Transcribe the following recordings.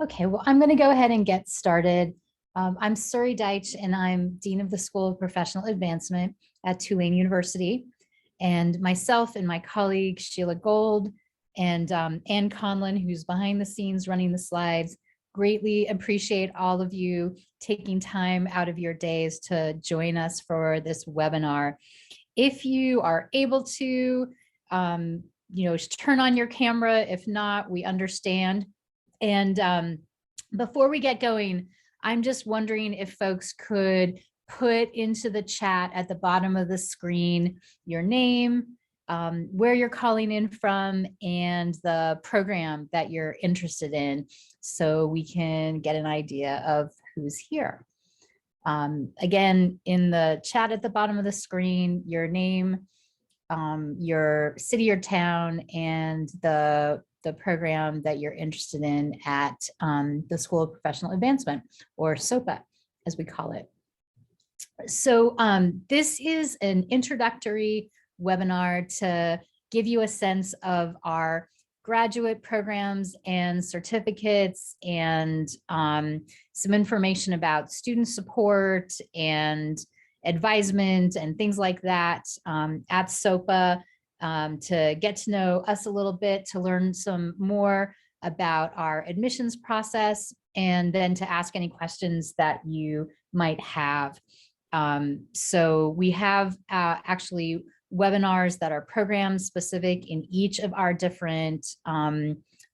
Okay, well, I'm going to go ahead and get started. I'm Suri Deitch, and I'm Dean of the School of Professional Advancement at Tulane University. And myself and my colleague, Sheila Gold, and Ann Conlon, who's behind the scenes running the slides, greatly appreciate all of you taking time out of your days to join us for this webinar. If you are able to, turn on your camera. If not, we understand. And before we get going, I'm just wondering if folks could put into the chat at the bottom of the screen your name, where you're calling in from, and the program that you're interested in, so we can get an idea of who's here. Again, in the chat at the bottom of the screen, your name, your city or town, and the program that you're interested in at the School of Professional Advancement, or SoPA, as we call it. So this is an introductory webinar to give you a sense of our graduate programs and certificates, and some information about student support and advisement and things like that at SoPA, to get to know us a little bit, to learn some more about our admissions process, and then to ask any questions that you might have. So we have actually webinars that are program specific in each of our different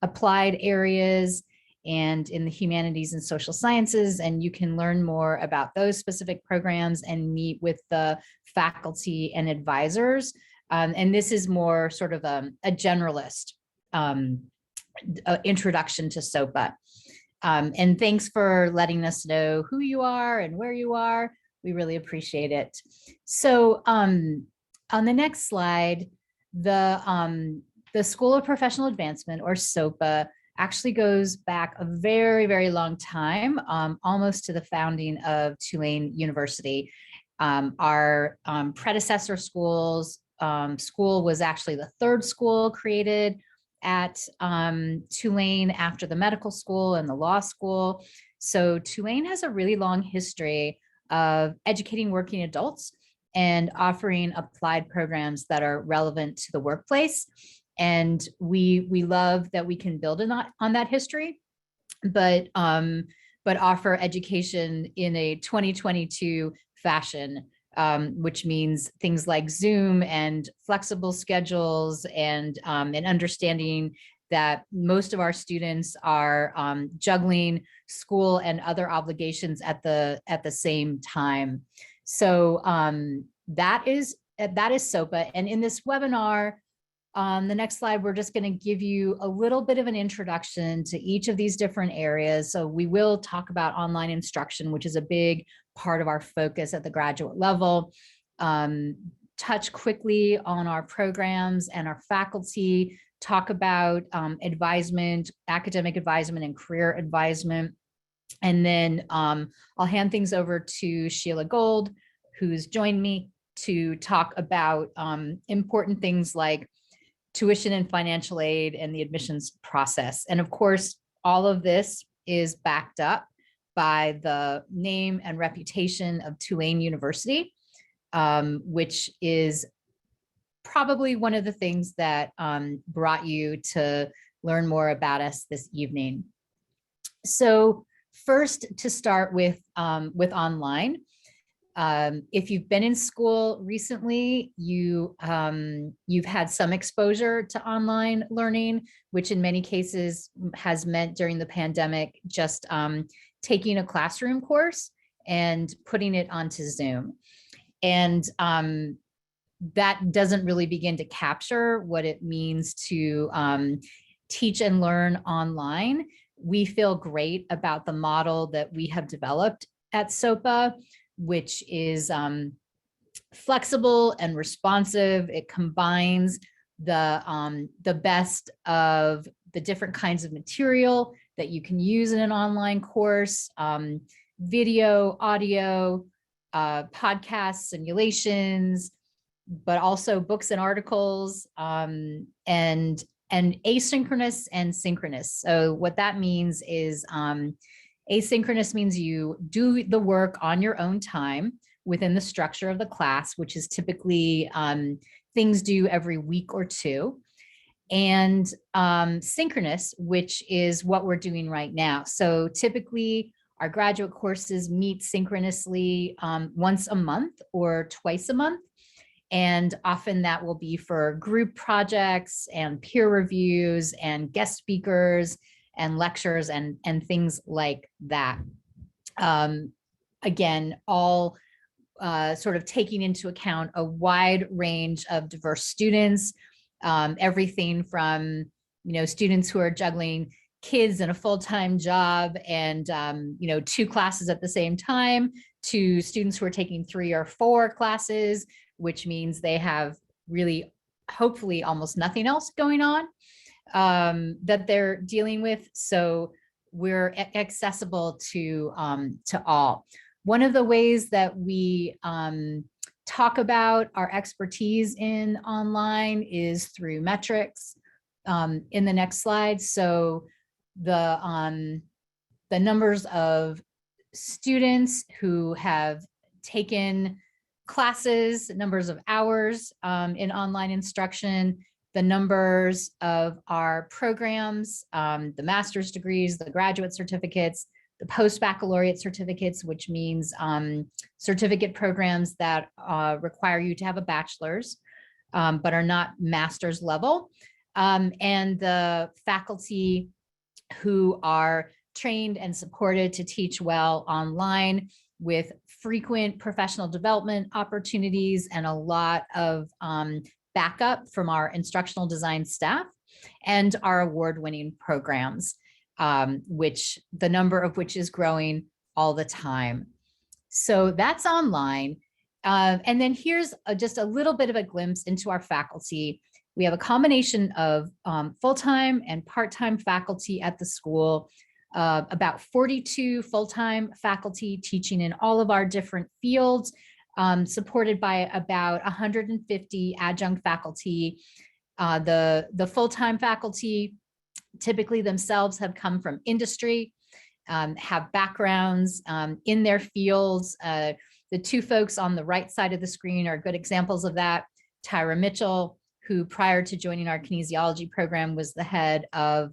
applied areas and in the humanities and social sciences, and you can learn more about those specific programs and meet with the faculty and advisors. And this is more sort of a generalist introduction to SoPA. And thanks for letting us know who you are and where you are. We really appreciate it. So on the next slide, the School of Professional Advancement, or SoPA, actually goes back a very, very long time, almost to the founding of Tulane University. Our predecessor school was actually the third school created at Tulane after the medical school and the law school. So Tulane has a really long history of educating working adults and offering applied programs that are relevant to the workplace. And we love that we can build on that history, but offer education in a 2022 fashion, which means things like Zoom and flexible schedules, and understanding that most of our students are juggling school and other obligations at the same time. So that is SoPA. And in this webinar, on the next slide, we're just going to give you a little bit of an introduction to each of these different areas. So we will talk about online instruction, which is a big part of our focus at the graduate level. Touch quickly on our programs and our faculty, talk about advisement, academic advisement, and career advisement. And then I'll hand things over to Sheila Gold, who's joined me to talk about important things like tuition and financial aid and the admissions process. And of course, all of this is backed up by the name and reputation of Tulane University, which is probably one of the things that brought you to learn more about us this evening. So first, to start with online. If you've been in school recently, you've had some exposure to online learning, which in many cases has meant during the pandemic just taking a classroom course and putting it onto Zoom. And that doesn't really begin to capture what it means to teach and learn online. We feel great about the model that we have developed at SoPA, which is flexible and responsive. It combines the best of the different kinds of material that you can use in an online course, video, audio, podcasts, simulations, but also books and articles, and and asynchronous and synchronous. So what that means is asynchronous means you do the work on your own time within the structure of the class, which is typically things due every week or two. And synchronous, which is what we're doing right now. So typically our graduate courses meet synchronously once a month or twice a month. And often that will be for group projects and peer reviews and guest speakers and lectures and things like that. Again, all sort of taking into account a wide range of diverse students, everything from, students who are juggling kids and a full-time job and, 2 classes at the same time, to students who are taking 3 or 4 classes, which means they have really, hopefully, almost nothing else going on that they're dealing with. So we're accessible to all. One of the ways that we talk about our expertise in online is through metrics. In the next slide, so the numbers of students who have taken classes, numbers of hours in online instruction, the numbers of our programs, the master's degrees, the graduate certificates, the post-baccalaureate certificates, which means certificate programs that require you to have a bachelor's, but are not master's level, and the faculty who are trained and supported to teach well online with frequent professional development opportunities and a lot of backup from our instructional design staff and our award-winning programs, which the number of which is growing all the time. So that's online. And then here's just a little bit of a glimpse into our faculty. We have a combination of full-time and part-time faculty at the school, about 42 full-time faculty teaching in all of our different fields, supported by about 150 adjunct faculty. The full-time faculty typically themselves have come from industry, have backgrounds in their fields. The 2 folks on the right side of the screen are good examples of that. Tyra Mitchell, who prior to joining our kinesiology program was the head of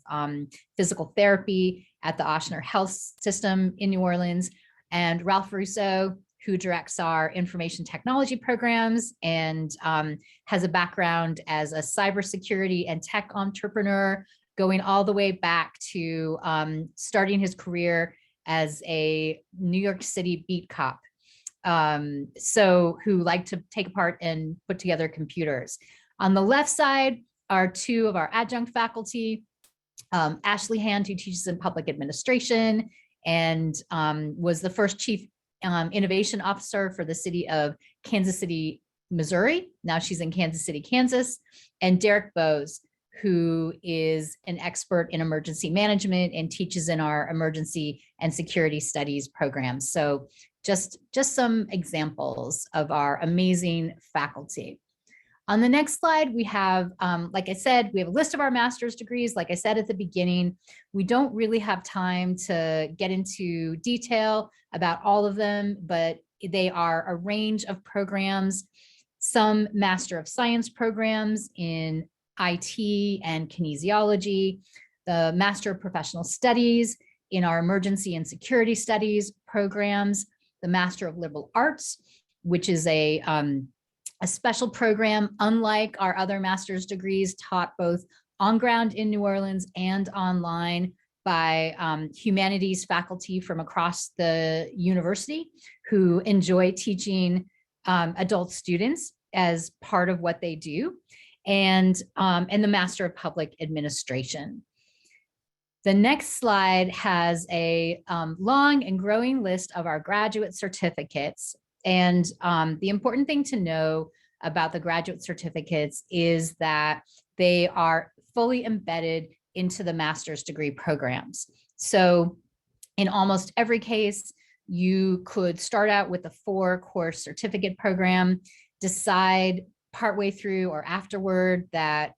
physical therapy at the Ochsner Health System in New Orleans, and Ralph Russo, who directs our information technology programs and has a background as a cybersecurity and tech entrepreneur, going all the way back to starting his career as a New York City beat cop. So who liked to take apart and put together computers. On the left side are 2 of our adjunct faculty, Ashley Hand, who teaches in public administration and was the first chief innovation officer for the city of Kansas City, Missouri. Now she's in Kansas City, Kansas. And Derek Bowes, who is an expert in emergency management and teaches in our emergency and security studies programs. So just some examples of our amazing faculty. On the next slide, we have, like I said, we have a list of our master's degrees. Like I said at the beginning, we don't really have time to get into detail about all of them, but they are a range of programs, some Master of Science programs in IT and kinesiology, the Master of Professional Studies in our emergency and security studies programs, the Master of Liberal Arts, which is a special program, unlike our other master's degrees, taught both on ground in New Orleans and online by humanities faculty from across the university who enjoy teaching adult students as part of what they do, and the Master of Public Administration. The next slide has a long and growing list of our graduate certificates. And the important thing to know about the graduate certificates is that they are fully embedded into the master's degree programs. So in almost every case, you could start out with a 4-course certificate program, decide partway through or afterward that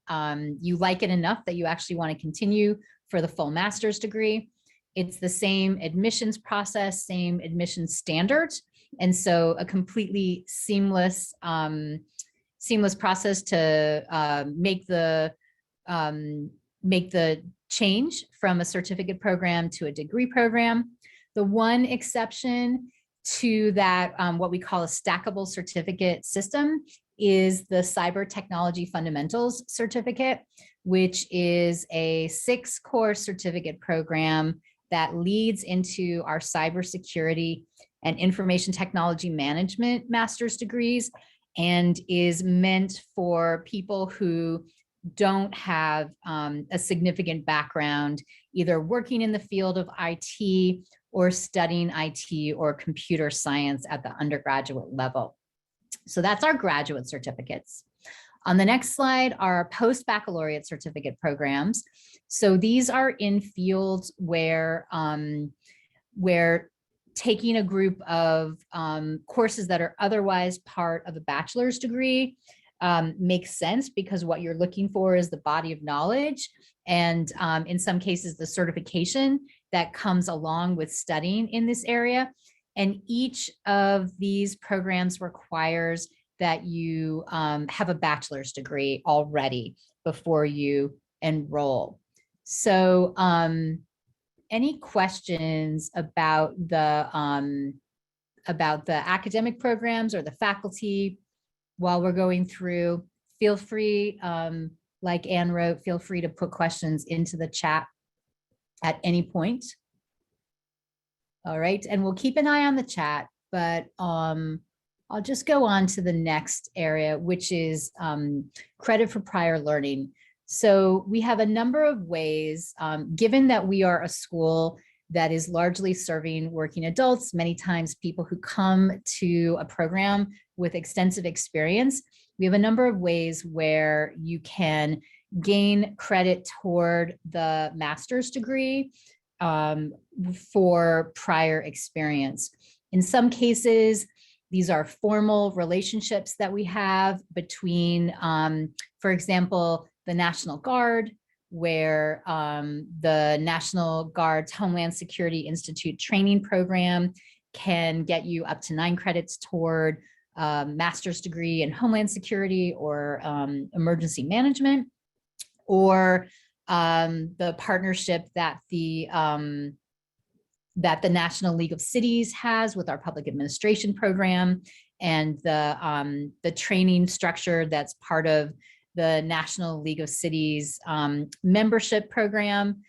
you like it enough that you actually want to continue for the full master's degree. It's the same admissions process, same admissions standards. And so a completely seamless process to make the change from a certificate program to a degree program. The one exception to that, what we call a stackable certificate system, is the Cyber Technology Fundamentals Certificate, which is a 6-course certificate program that leads into our cybersecurity and information technology management master's degrees, and is meant for people who don't have a significant background, either working in the field of IT or studying IT or computer science at the undergraduate level. So that's our graduate certificates. On the next slide are post-baccalaureate certificate programs. So these are in fields where taking a group of courses that are otherwise part of a bachelor's degree makes sense, because what you're looking for is the body of knowledge and in some cases the certification that comes along with studying in this area. And each of these programs requires that you have a bachelor's degree already before you enroll. So any questions about the academic programs or the faculty while we're going through? Feel free, like Anne wrote, feel free to put questions into the chat at any point. All right, and we'll keep an eye on the chat, but I'll just go on to the next area, which is credit for prior learning. So we have a number of ways, given that we are a school that is largely serving working adults, many times people who come to a program with extensive experience. We have a number of ways where you can gain credit toward the master's degree for prior experience. In some cases, these are formal relationships that we have between, for example, the National Guard, where the National Guard's Homeland Security Institute training program can get you up to 9 credits toward master's degree in Homeland Security or emergency management, or the partnership that the National League of Cities has with our public administration program, and the training structure that's part of the National League of Cities membership program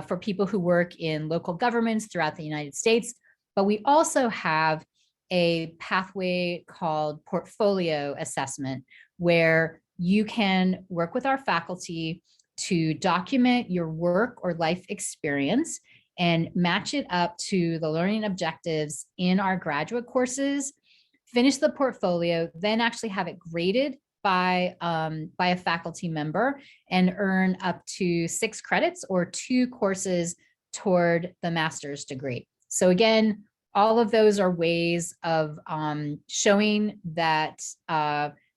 for people who work in local governments throughout the United States. But we also have a pathway called portfolio assessment, where you can work with our faculty to document your work or life experience and match it up to the learning objectives in our graduate courses, finish the portfolio, then actually have it graded by a faculty member, and earn up to 6 credits or 2 courses toward the master's degree. So again, all of those are ways of showing that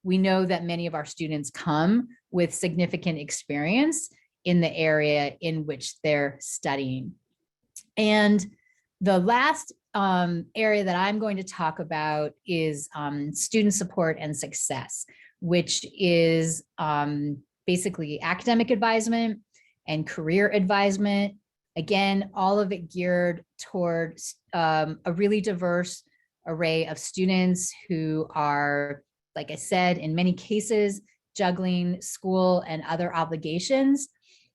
we know that many of our students come with significant experience in the area in which they're studying. And the last area that I'm going to talk about is student support and success, which is basically academic advisement and career advisement. Again, all of it geared towards a really diverse array of students who are, like I said, in many cases, juggling school and other obligations,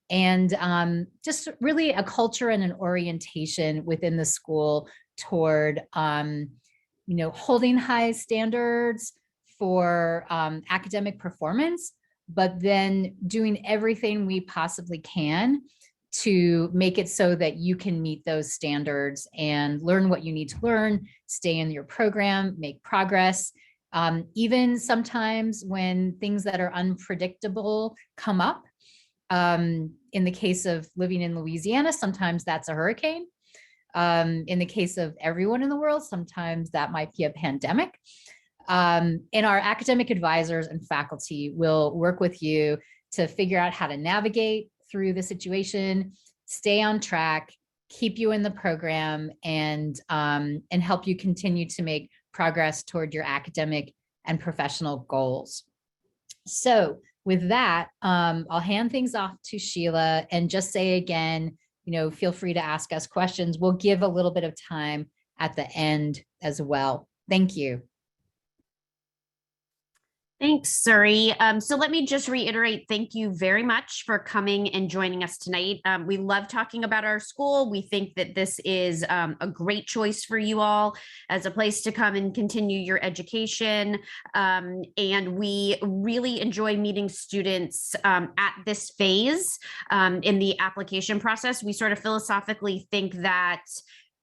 and just really a culture and an orientation within the school toward holding high standards for academic performance, but then doing everything we possibly can to make it so that you can meet those standards and learn what you need to learn, stay in your program, make progress. Even sometimes when things that are unpredictable come up. In the case of living in Louisiana, sometimes that's a hurricane. In the case of everyone in the world, sometimes that might be a pandemic. And our academic advisors and faculty will work with you to figure out how to navigate through the situation, stay on track, keep you in the program, and help you continue to make progress toward your academic and professional goals. So with that, I'll hand things off to Sheila and just say again, feel free to ask us questions. We'll give a little bit of time at the end as well. Thank you. Thanks, Suri. So let me just reiterate, thank you very much for coming and joining us tonight. We love talking about our school. We think that this is a great choice for you all as a place to come and continue your education. And we really enjoy meeting students at this phase in the application process. We sort of philosophically think that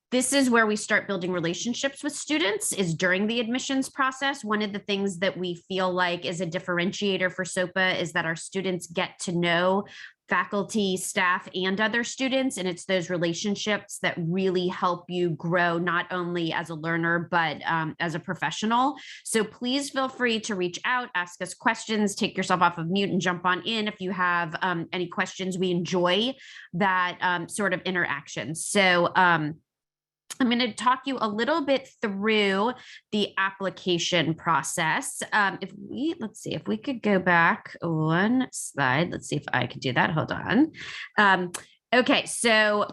this is where we start building relationships with students, is during the admissions process. One of the things that we feel like is a differentiator for SoPA is that our students get to know faculty, staff, and other students. And it's those relationships that really help you grow, not only as a learner, but as a professional. So please feel free to reach out, ask us questions, take yourself off of mute and jump on in if you have any questions. We enjoy that sort of interaction. So I'm going to talk you a little bit through the application process. Let's see if we could go back one slide. Let's see if I could do that. Hold on. Okay, so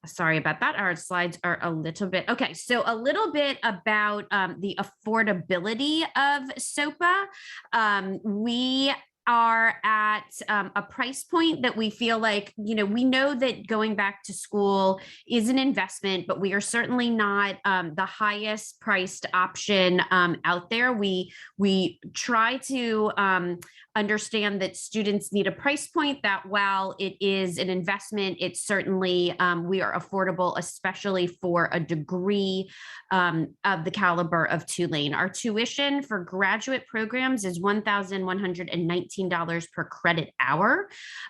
sorry about that. Our slides are a little bit. Okay, so a little bit about the affordability of SoPA. We are at a price point that we feel like, we know that going back to school is an investment, but we are certainly not the highest priced option out there. We try to understand that students need a price point that while it is an investment, it's certainly, we are affordable, especially for a degree of the caliber of Tulane. Our tuition for graduate programs is $1,119 per credit hour.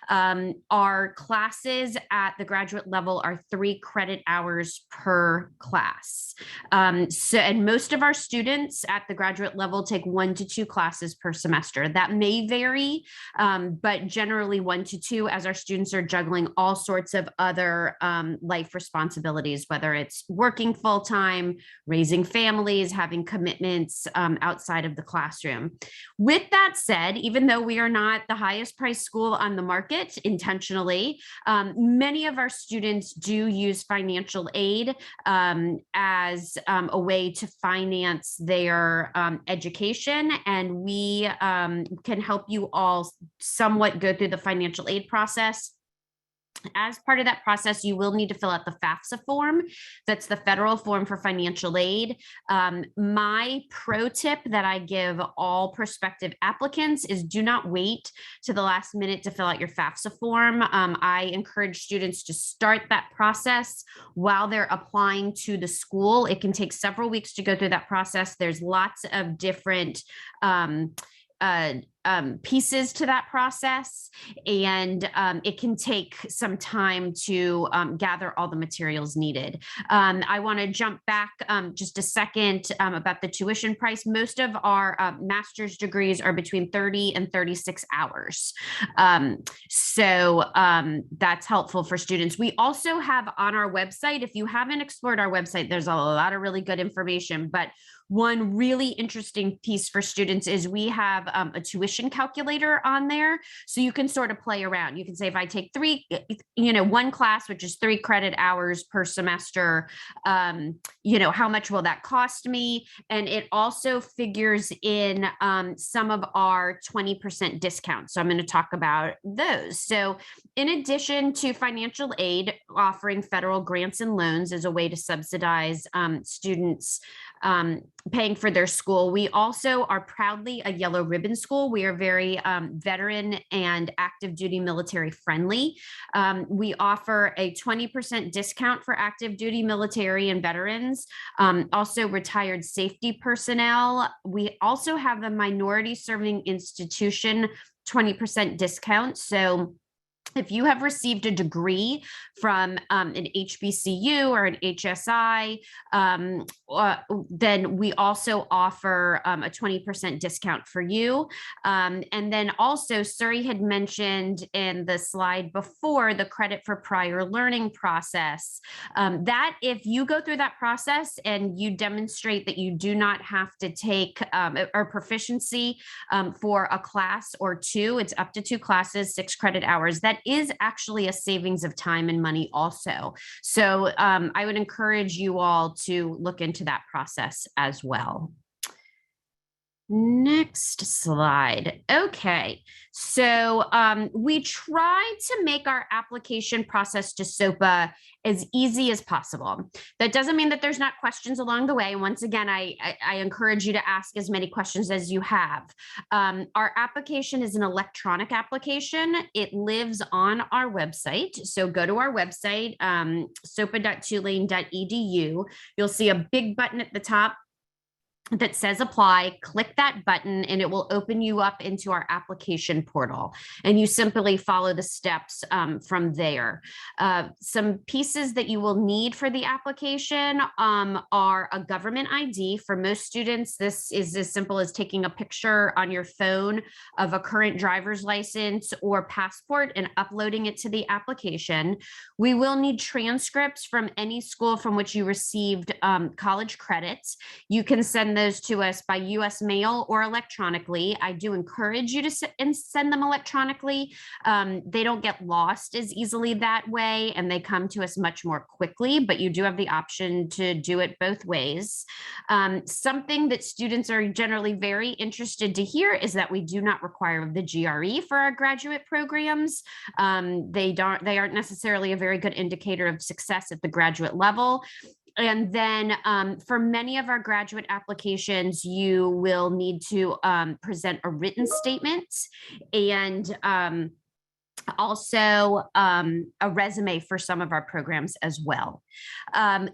Our classes at the graduate level are 3 credit hours per class. And most of our students at the graduate level take 1 to 2 classes per semester. That may vary, but generally 1 to 2, as our students are juggling all sorts of other life responsibilities, whether it's working full-time, raising families, having commitments outside of the classroom. With that said, even though we are not the highest priced school on the market intentionally, many of our students do use financial aid as a way to finance their education, and we can help you all somewhat go through the financial aid process. As part of that process, you will need to fill out the FAFSA form. That's the federal form for financial aid. My pro tip that I give all prospective applicants is do not wait to the last minute to fill out your FAFSA form. I encourage students to start that process while they're applying to the school. It can take several weeks to go through that process. There's lots of different pieces to that process, and it can take some time to gather all the materials needed. I want to jump back just a second about the tuition price. Most of our master's degrees are between 30 and 36 hours. So that's helpful for students. We also have on our website, if you haven't explored our website, there's a lot of really good information, but one really interesting piece for students is we have a tuition calculator on there. So you can sort of play around. You can say, if I take 1 class, which is 3 credit hours per semester, how much will that cost me? And it also figures in some of our 20% discounts. So I'm going to talk about those. So in addition to financial aid, offering federal grants and loans as a way to subsidize students paying for their school, we also are proudly a yellow ribbon school. We are very veteran and active duty military friendly. We offer a 20% discount for active duty military and veterans, also retired safety personnel. We also have a minority serving institution 20% discount. So If you have received a degree from an HBCU or an HSI, then we also offer a 20% discount for you. And then also, Surrey had mentioned in the slide before the credit for prior learning process. That if you go through that process and you demonstrate that you do not have to take or proficiency for a class or two, it's up to 2 classes, 6 credit hours. That is actually a savings of time and money also. So I would encourage you all to look into that process as well. Next slide. Okay, so we try to make our application process to SoPA as easy as possible. That doesn't mean that there's not questions along the way. And once again, I encourage you to ask as many questions as you have. Our application is an electronic application. It lives on our website. So go to our website, sopa.tulane.edu. You'll see a big button at the top that says apply. Click that button and it will open you up into our application portal, and you simply follow the steps from there. Some pieces that you will need for the application are a government ID. For most students, this is as simple as taking a picture on your phone of a current driver's license or passport and uploading it to the application. We will need transcripts from any school from which you received college credits. You can send those to us by US mail or electronically. I do encourage you to send them electronically. They don't get lost as easily that way, and they come to us much more quickly, but you do have the option to do it both ways. Something that students are generally very interested to hear is that we do not require the GRE for our graduate programs. They aren't necessarily a very good indicator of success at the graduate level. And then for many of our graduate applications, you will need to present a written statement and also a resume for some of our programs as well.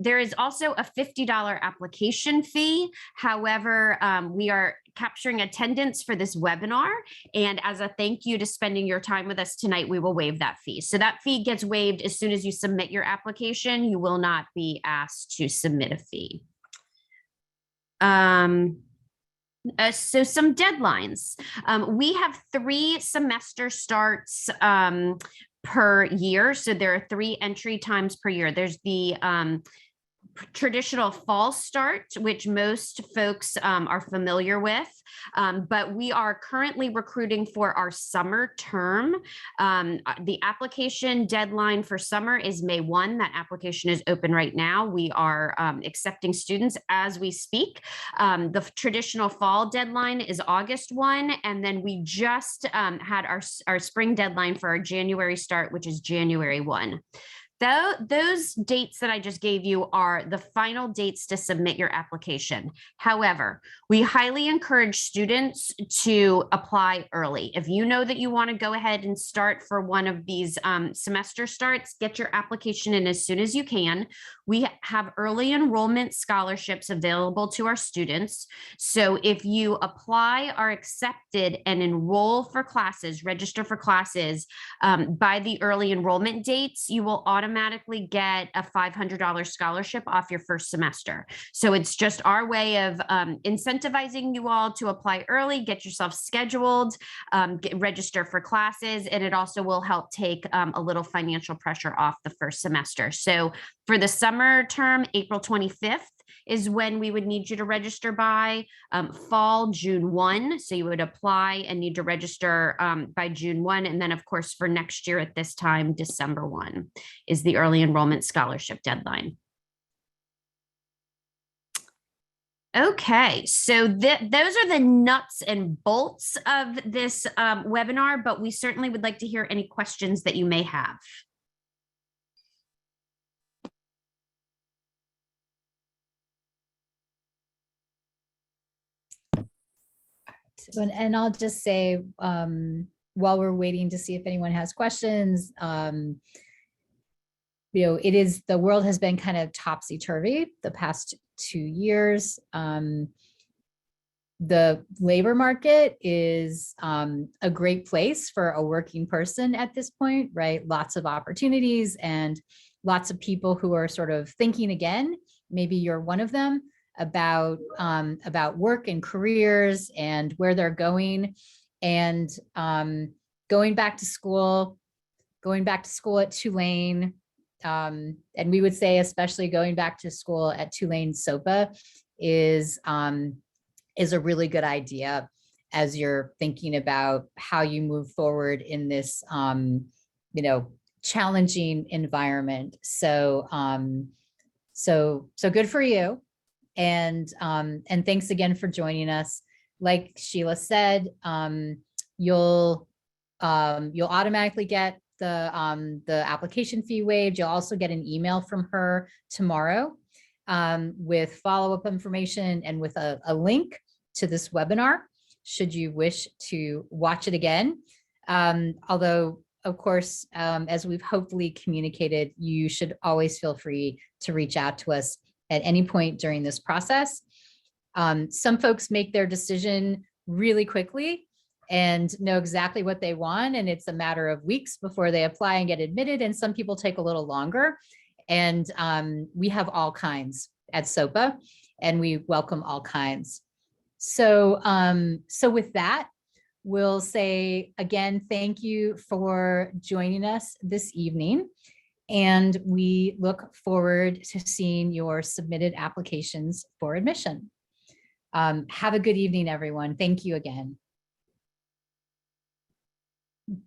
There is also a $50 application fee. However, we are capturing attendance for this webinar, and as a thank you to spending your time with us tonight, we will waive that fee. So that fee gets waived as soon as you submit your application. You will not be asked to submit a fee. So some deadlines. We have 3 semester starts per year. So there are 3 entry times per year. There's the traditional fall start, which most folks are familiar with, but we are currently recruiting for our summer term. The application deadline for summer is May 1. That application is open right now. We are accepting students as we speak. The traditional fall deadline is August 1, and then we just had our spring deadline for our January start, which is January 1. Those dates that I just gave you are the final dates to submit your application. However, we highly encourage students to apply early. If you know that you want to go ahead and start for one of these semester starts, get your application in as soon as you can. We have early enrollment scholarships available to our students. So if you apply, are accepted, and enroll for classes, register for classes by the early enrollment dates, you will automatically get a $500 scholarship off your first semester. So it's just our way of incentivizing you all to apply early, get yourself scheduled, register for classes, and it also will help take a little financial pressure off the first semester. So for the summer term, April 25th is when we would need you to register by. Fall, June 1. So you would apply and need to register by June 1. And then, of course, for next year at this time, December 1 is the early enrollment scholarship deadline. Okay, so those are the nuts and bolts of this webinar, but we certainly would like to hear any questions that you may have. And I'll just say, while we're waiting to see if anyone has questions, the world has been kind of topsy-turvy the past 2 years. the labor market is a great place for a working person at this point, right? Lots of opportunities and lots of people who are sort of thinking again, maybe you're one of them, about work and careers and where they're going, and going back to school at Tulane. And we would say, especially going back to school at Tulane SoPA is a really good idea as you're thinking about how you move forward in this, challenging environment. So good for you. And thanks again for joining us. Like Sheila said, you'll automatically get the application fee waived. You'll also get an email from her tomorrow with follow-up information and with a link to this webinar, should you wish to watch it again. Although, of course, as we've hopefully communicated, you should always feel free to reach out to us at any point during this process. Some folks make their decision really quickly and know exactly what they want, and it's a matter of weeks before they apply and get admitted, and some people take a little longer. And we have all kinds at SoPA, and we welcome all kinds. So with that, we'll say again, thank you for joining us this evening. And we look forward to seeing your submitted applications for admission. Have a good evening, everyone. Thank you again.